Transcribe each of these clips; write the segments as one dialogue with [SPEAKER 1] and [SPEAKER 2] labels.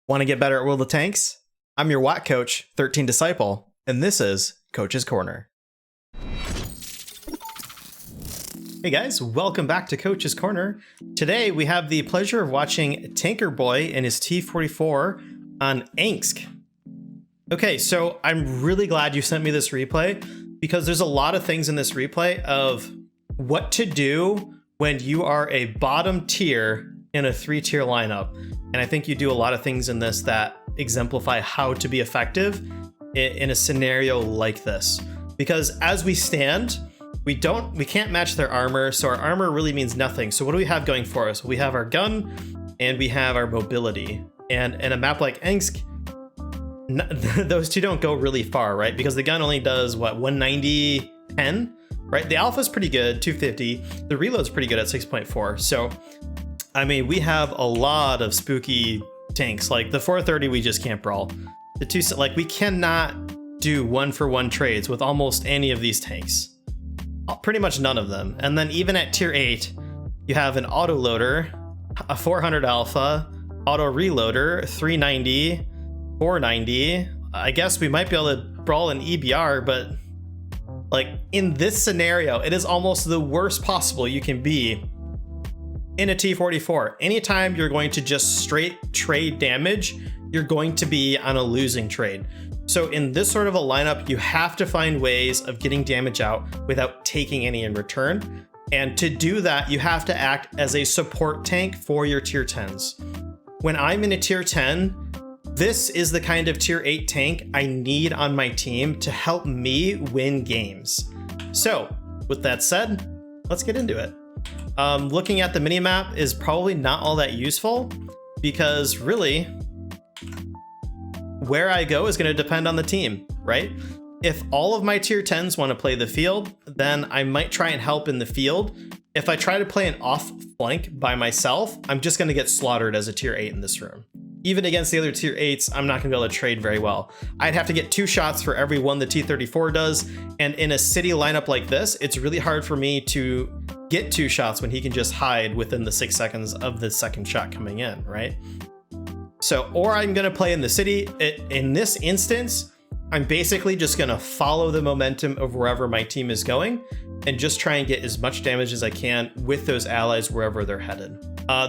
[SPEAKER 1] Want to get better at World of Tanks? I'm your Watt Coach, 13 Disciple, and this is Coach's Corner. Hey guys, welcome back to Coach's Corner. Today we have the pleasure of watching Tanker Boy and his T-44 on Ensk. Okay, so I'm really glad you sent me this replay because there's a lot of things in this replay of what to do when you are a bottom tier in a 3-tier lineup. And I think you do a lot of things in this that exemplify how to be effective in a scenario like this. Because as we stand, we can't match their armor, so our armor really means nothing. So what do we have going for us? We have our gun and we have our mobility. And in a map like Ensk, those two don't go really far, right? Because the gun only does what, 190, 10, right? The alpha's pretty good, 250. The reload's pretty good at 6.4. So I mean, we have a lot of spooky tanks. Like the 430, we just can't brawl. The two, like we cannot do 1-for-1 trades with almost any of these tanks. Pretty much none of them. And then even at tier 8, you have an auto loader, a 400 alpha, auto reloader, 390, 490. I guess we might be able to brawl an EBR, but like in this scenario, it is almost the worst possible you can be in a T-44. Anytime you're going to just straight trade damage, you're going to be on a losing trade. So in this sort of a lineup, you have to find ways of getting damage out without taking any in return. And to do that, you have to act as a support tank for your tier 10s. When I'm in a tier 10, this is the kind of tier 8 tank I need on my team to help me win games. So with that said, let's get into it. Looking at the minimap is probably not all that useful because really where I go is going to depend on the team, right? If all of my tier 10s want to play the field, then I might try and help in the field. If I try to play an off flank by myself, I'm just going to get slaughtered as a tier 8 in this room. Even against the other tier 8s, I'm not going to be able to trade very well. I'd have to get 2 shots for every one the T-34 does. And in a city lineup like this, it's really hard for me to get 2 shots when he can just hide within the 6 seconds of the second shot coming in, right? So, or I'm going to play in the city. In this instance, I'm basically just going to follow the momentum of wherever my team is going and just try and get as much damage as I can with those allies wherever they're headed. I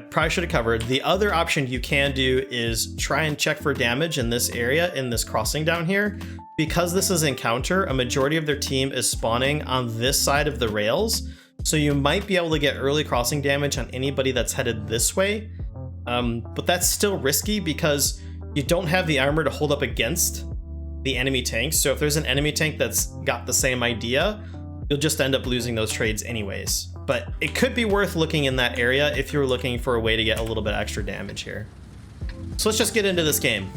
[SPEAKER 1] probably should have covered. The other option you can do is try and check for damage in this area, in this crossing down here. Because this is encounter, a majority of their team is spawning on this side of the rails. So you might be able to get early crossing damage on anybody that's headed this way. But that's still risky because you don't have the armor to hold up against the enemy tanks. So if there's an enemy tank that's got the same idea, you'll just end up losing those trades anyways. But it could be worth looking in that area if you're looking for a way to get a little bit extra damage here. So let's just get into this game.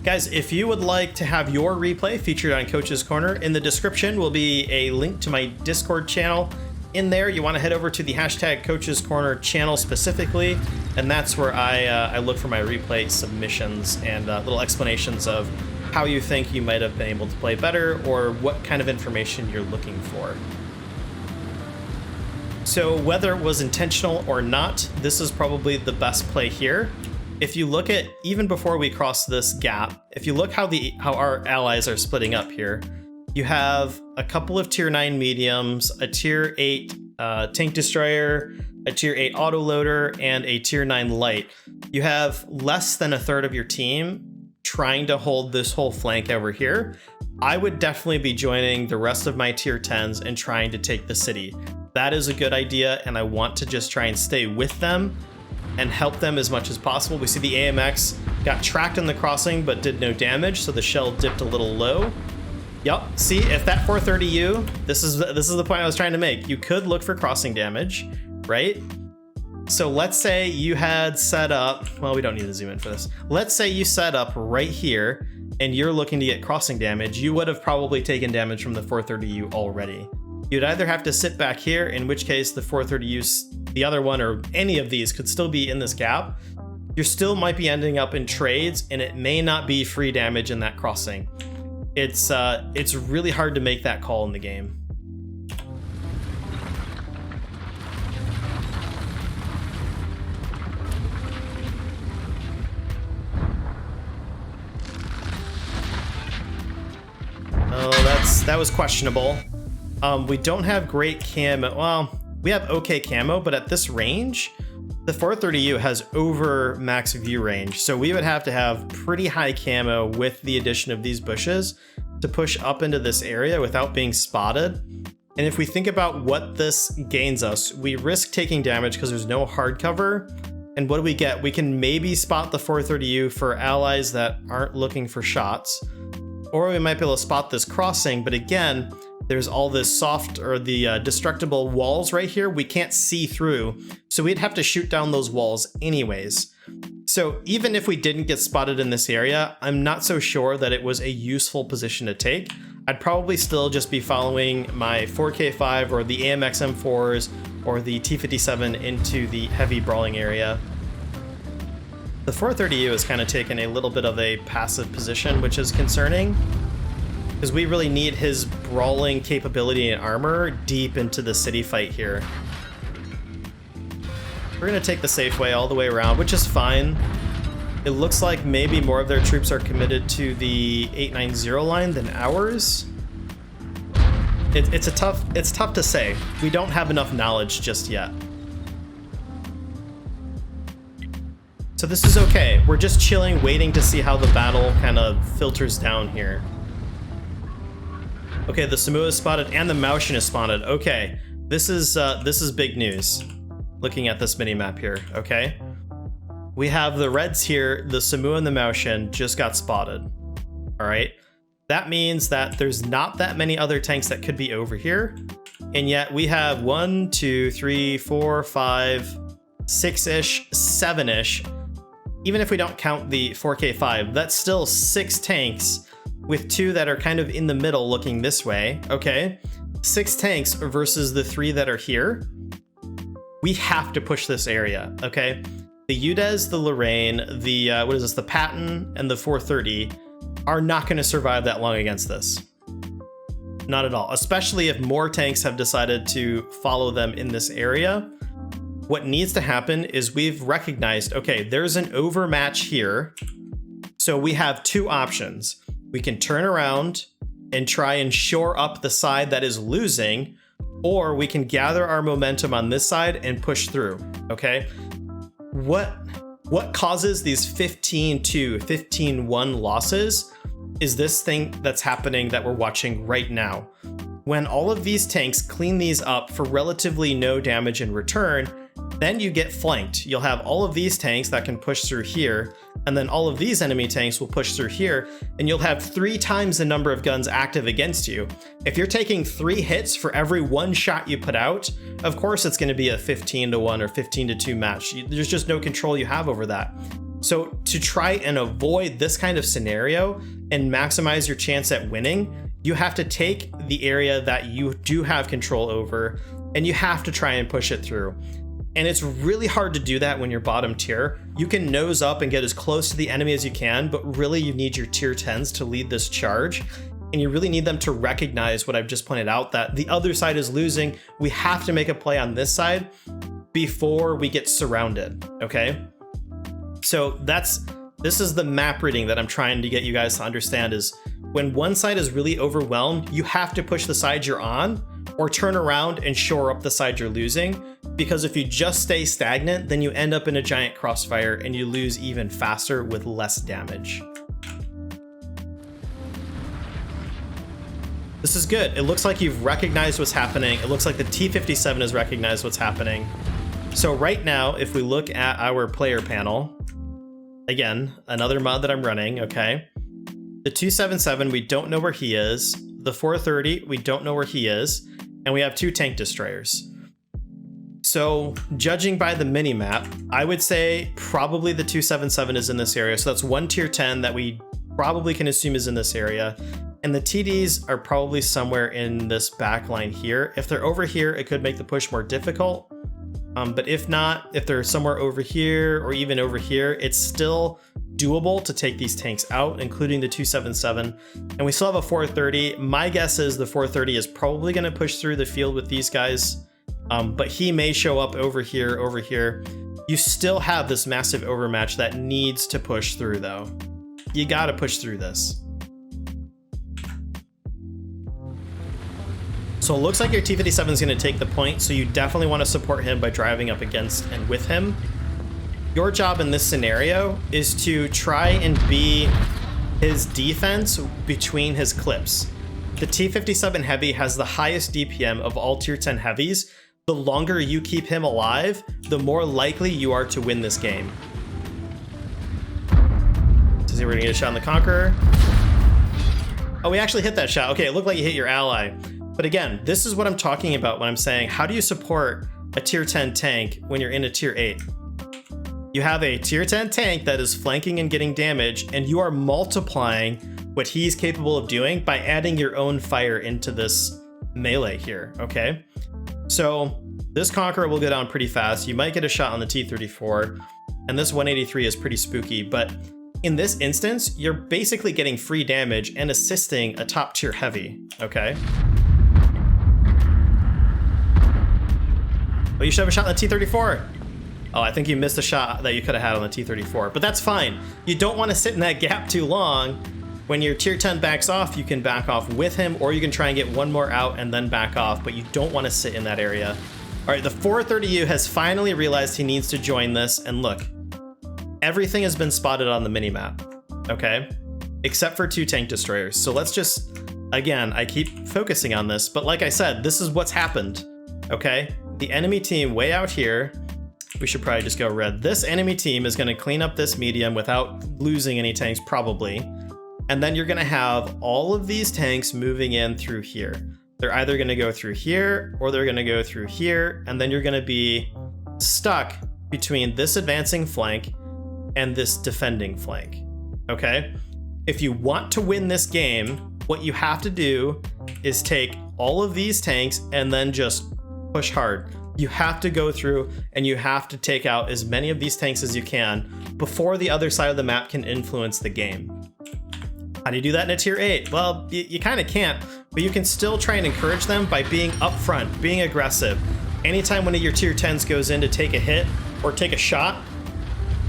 [SPEAKER 1] Guys, if you would like to have your replay featured on Coach's Corner, in the description will be a link to my Discord channel. In there, you want to head over to the hashtag Coach's Corner channel specifically, and that's where I look for my replay submissions and little explanations of how you think you might have been able to play better or what kind of information you're looking for. So whether it was intentional or not, this is probably the best play here. If you look at, even before we cross this gap, if you look how our allies are splitting up here, you have a couple of tier 9 mediums, a tier 8 tank destroyer, a tier 8 autoloader, and a tier 9 light. You have less than a third of your team trying to hold this whole flank over here. I would definitely be joining the rest of my tier 10s and trying to take the city. That is a good idea, and I want to just try and stay with them and help them as much as possible. We see the AMX got tracked in the crossing but did no damage, so the shell dipped a little low. Yup, see, if that 430U, this is the point I was trying to make. You could look for crossing damage, right? So let's say you had set up, well, we don't need to zoom in for this. Let's say you set up right here and you're looking to get crossing damage. You would have probably taken damage from the 430U already. You'd either have to sit back here, in which case the 430U, the other one, or any of these could still be in this gap. You still might be ending up in trades, and it may not be free damage in that crossing. It's really hard to make that call in the game. That was questionable. We don't have great camo. Well, we have okay camo, but at this range, the 430U has over max view range. So we would have to have pretty high camo with the addition of these bushes to push up into this area without being spotted. And if we think about what this gains us, we risk taking damage because there's no hard cover. And what do we get? We can maybe spot the 430U for allies that aren't looking for shots. Or we might be able to spot this crossing, but again, there's all this soft or the destructible walls right here we can't see through. So we'd have to shoot down those walls anyways. So even if we didn't get spotted in this area, I'm not so sure that it was a useful position to take. I'd probably still just be following my 4K5 or the AMX M4s or the T-57 into the heavy brawling area. The 430U has kind of taken a little bit of a passive position, which is concerning, because we really need his brawling capability and armor deep into the city fight here. We're going to take the safe way all the way around, which is fine. It looks like maybe more of their troops are committed to the 890 line than ours. It's tough to say. We don't have enough knowledge just yet. So this is okay. We're just chilling, waiting to see how the battle kind of filters down here. Okay, the Samu is spotted and the Maushan is spotted. Okay, this is big news. Looking at this mini map here, okay? We have the Reds here, the Samu and the Maushan just got spotted. All right, that means that there's not that many other tanks that could be over here, and yet we have 1, 2, 3, 4, 5, 6-ish, 7-ish. Even if we don't count the 4K5, that's still 6 tanks with 2 that are kind of in the middle looking this way, okay? 6 tanks versus the 3 that are here. We have to push this area, okay? The Udez, the Lorraine, the, what is this, the Patton, and the 430 are not going to survive that long against this. Not at all, especially if more tanks have decided to follow them in this area. What needs to happen is we've recognized, okay, there's an overmatch here. So we have 2 options. We can turn around and try and shore up the side that is losing, or we can gather our momentum on this side and push through, okay? What causes these 15-2, 15-1 losses is this thing that's happening that we're watching right now. When all of these tanks clean these up for relatively no damage in return, then you get flanked. You'll have all of these tanks that can push through here, and then all of these enemy tanks will push through here, and you'll have 3 times the number of guns active against you. If you're taking 3 hits for every 1 shot you put out, of course it's going to be a 15-1 or 15-2 match. There's just no control you have over that. So to try and avoid this kind of scenario and maximize your chance at winning, you have to take the area that you do have control over, and you have to try and push it through. And it's really hard to do that when you're bottom tier. You can nose up and get as close to the enemy as you can, but really you need your tier 10s to lead this charge. And you really need them to recognize what I've just pointed out, that the other side is losing. We have to make a play on this side before we get surrounded, okay? So this is the map reading that I'm trying to get you guys to understand, is when one side is really overwhelmed, you have to push the side you're on or turn around and shore up the side you're losing. Because if you just stay stagnant, then you end up in a giant crossfire and you lose even faster with less damage. This is good. It looks like you've recognized what's happening. It looks like the T-57 has recognized what's happening. So right now, if we look at our player panel, again, another mod that I'm running, okay? The 277, we don't know where he is. The 430, we don't know where he is. And we have 2 tank destroyers. So judging by the mini map, I would say probably the 277 is in this area. So that's 1 tier 10 that we probably can assume is in this area. And the TDs are probably somewhere in this back line here. If they're over here, it could make the push more difficult. But if not, if they're somewhere over here or even over here, it's still doable to take these tanks out, including the 277. And we still have a 430. My guess is the 430 is probably going to push through the field with these guys. But he may show up over here, over here. You still have this massive overmatch that needs to push through, though. You got to push through this. So it looks like your T-57 is going to take the point, so you definitely want to support him by driving up against and with him. Your job in this scenario is to try and be his defense between his clips. The T-57 Heavy has the highest DPM of all Tier 10 heavies. The longer you keep him alive, the more likely you are to win this game. So see, we're gonna get a shot on the Conqueror. Oh, we actually hit that shot. Okay, it looked like you hit your ally. But again, this is what I'm talking about when I'm saying, how do you support a Tier 10 tank when you're in a Tier 8? You have a Tier 10 tank that is flanking and getting damage, and you are multiplying what he's capable of doing by adding your own fire into this melee here, okay? So this Conqueror will go down pretty fast. You might get a shot on the T-34, and this 183 is pretty spooky, but in this instance, you're basically getting free damage and assisting a top tier heavy, okay? Well, you should have a shot on the T-34. Oh, I think you missed a shot that you could have had on the T-34, but that's fine. You don't want to sit in that gap too long. When your Tier 10 backs off, you can back off with him, or you can try and get one more out and then back off, but you don't want to sit in that area. All right, the 430U has finally realized he needs to join this, and look, everything has been spotted on the minimap, okay? Except for 2 tank destroyers. So let's just, again, I keep focusing on this, but like I said, this is what's happened, okay? The enemy team way out here, we should probably just go red. This enemy team is gonna clean up this medium without losing any tanks, probably. And then you're gonna have all of these tanks moving in through here. They're either gonna go through here or they're gonna go through here. And then you're gonna be stuck between this advancing flank and this defending flank, okay? If you want to win this game, what you have to do is take all of these tanks and then just push hard. You have to go through and you have to take out as many of these tanks as you can before the other side of the map can influence the game. How do you do that in a Tier 8? Well, you kind of can't, but you can still try and encourage them by being upfront, being aggressive. Anytime one of your Tier 10s goes in to take a hit or take a shot,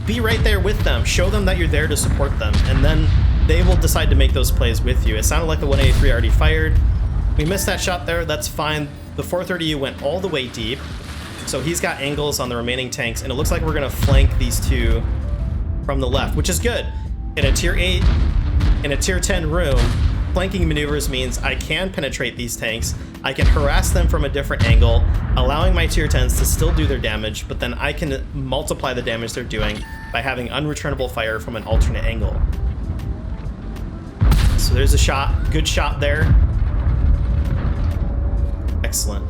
[SPEAKER 1] be right there with them. Show them that you're there to support them, and then they will decide to make those plays with you. It sounded like the 183 already fired. We missed that shot there, that's fine. The 430U went all the way deep, so he's got angles on the remaining tanks, and it looks like we're gonna flank these two from the left, which is good. In a Tier 8, in a Tier 10 room, flanking maneuvers means I can penetrate these tanks, I can harass them from a different angle, allowing my Tier 10s to still do their damage, but then I can multiply the damage they're doing by having unreturnable fire from an alternate angle. So there's a shot, good shot there. Excellent.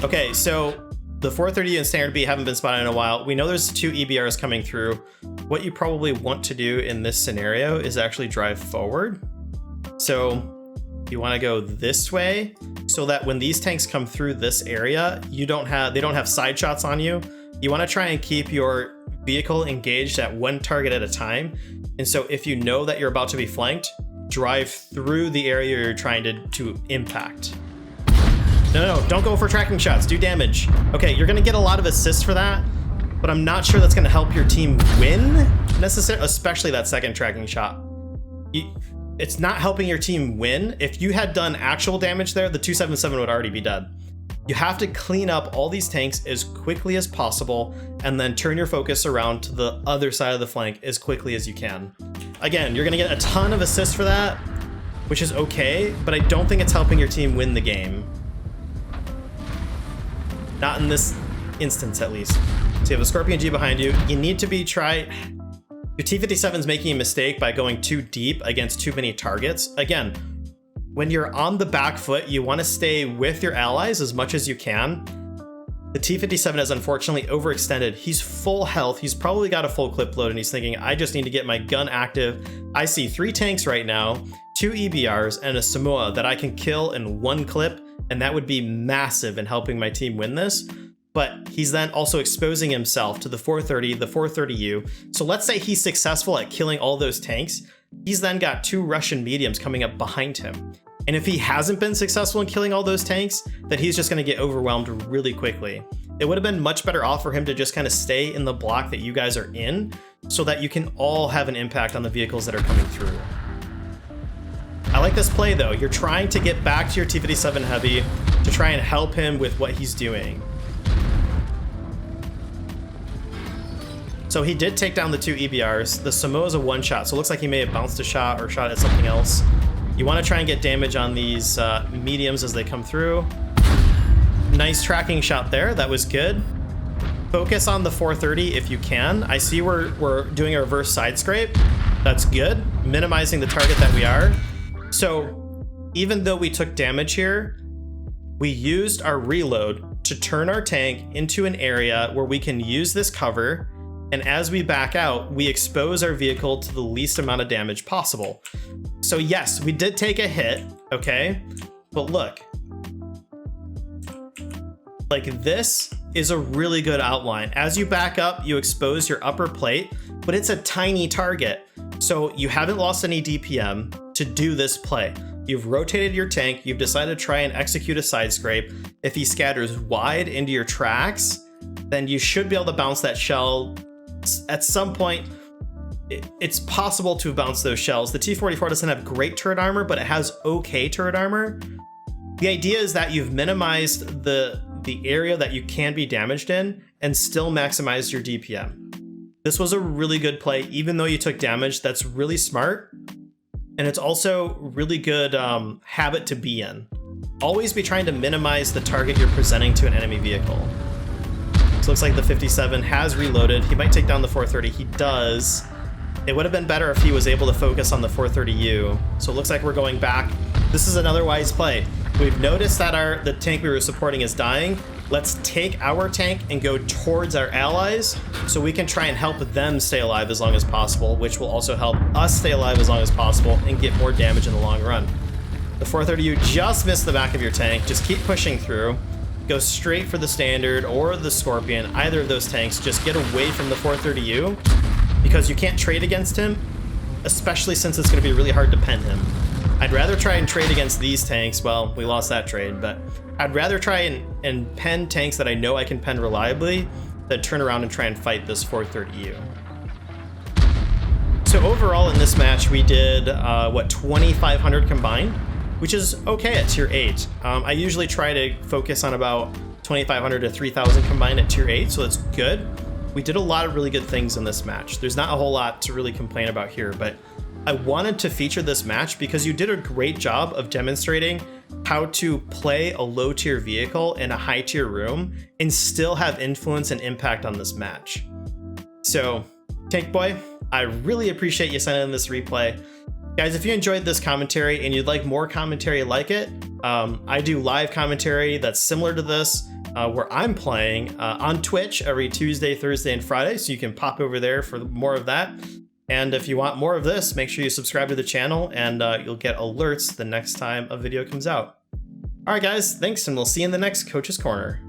[SPEAKER 1] Okay, so the 430 and Standard B haven't been spotted in a while. We know there's 2 EBRs coming through. What you probably want to do in this scenario is actually drive forward. So you want to go this way so that when these tanks come through this area, they don't have side shots on you. You want to try and keep your vehicle engaged at one target at a time. And so if you know that you're about to be flanked, drive through the area you're trying to impact. No, don't go for tracking shots, do damage. Okay, you're gonna get a lot of assists for that, but I'm not sure that's gonna help your team win necessarily, especially that second tracking shot. It's not helping your team win. If you had done actual damage there, the 277 would already be dead. You have to clean up all these tanks as quickly as possible and then turn your focus around to the other side of the flank as quickly as you can. Again, you're gonna get a ton of assists for that, which is okay, but I don't think it's helping your team win the game. Not in this instance, at least. So you have a Scorpion G behind you. You need to your T-57's making a mistake by going too deep against too many targets. Again, when you're on the back foot, you want to stay with your allies as much as you can. The T-57 has unfortunately overextended. He's full health. He's probably got a full clip load and he's thinking, I just need to get my gun active. I see 3 tanks right now, 2 EBRs and a Samoa that I can kill in 1 clip. And that would be massive in helping my team win this. But he's then also exposing himself to the 430, the 430U. So let's say he's successful at killing all those tanks. He's then got 2 Russian mediums coming up behind him. And if he hasn't been successful in killing all those tanks, then he's just gonna get overwhelmed really quickly. It would have been much better off for him to just kind of stay in the block that you guys are in so that you can all have an impact on the vehicles that are coming through. I like this play though. You're trying to get back to your T-57 Heavy, to try and help him with what he's doing. So he did take down the 2 EBRs. The Samoa's a one-shot, so it looks like he may have bounced a shot or shot at something else. You want to try and get damage on these mediums as they come through. Nice tracking shot there. That was good. Focus on the 430 if you can. I see we're doing a reverse side scrape. That's good. Minimizing the target that we are. So even though we took damage here, we used our reload to turn our tank into an area where we can use this cover. And as we back out, we expose our vehicle to the least amount of damage possible. So yes, we did take a hit, okay? But look, like this is a really good outline. As you back up, you expose your upper plate, but it's a tiny target. So you haven't lost any DPM to do this play. You've rotated your tank, you've decided to try and execute a side scrape. If he scatters wide into your tracks, then you should be able to bounce that shell. At some point, it's possible to bounce those shells. The T-44 doesn't have great turret armor, but it has okay turret armor. The idea is that you've minimized the area that you can be damaged in and still maximized your DPM. This was a really good play, even though you took damage. That's really smart. And it's also really good habit to be in. Always be trying to minimize the target you're presenting to an enemy vehicle. So it looks like the 57 has reloaded. He might take down the 430. He does. It would have been better if he was able to focus on the 430U. So it looks like we're going back. This is another wise play. We've noticed that the tank we were supporting is dying. Let's take our tank and go towards our allies so we can try and help them stay alive as long as possible, which will also help us stay alive as long as possible and get more damage in the long run. The 430U just missed the back of your tank. Just keep pushing through. Go straight for the Standard or the Scorpion, either of those tanks. Just get away from the 430U because you can't trade against him, especially since it's going to be really hard to pen him. I'd rather try and trade against these tanks. Well, we lost that trade, but I'd rather try and pen tanks that I know I can pen reliably than turn around and try and fight this 430U. So overall in this match, we did, 2,500 combined, which is okay at tier 8. I usually try to focus on about 2,500 to 3,000 combined at tier 8, so that's good. We did a lot of really good things in this match. There's not a whole lot to really complain about here, but I wanted to feature this match because you did a great job of demonstrating how to play a low tier vehicle in a high tier room and still have influence and impact on this match. So, Tank Boy, I really appreciate you sending in this replay. Guys, if you enjoyed this commentary and you'd like more commentary like it, I do live commentary that's similar to this, where I'm playing on Twitch every Tuesday, Thursday, and Friday, so you can pop over there for more of that. And if you want more of this, make sure you subscribe to the channel and you'll get alerts the next time a video comes out. All right, guys, thanks, and we'll see you in the next Coach's Corner.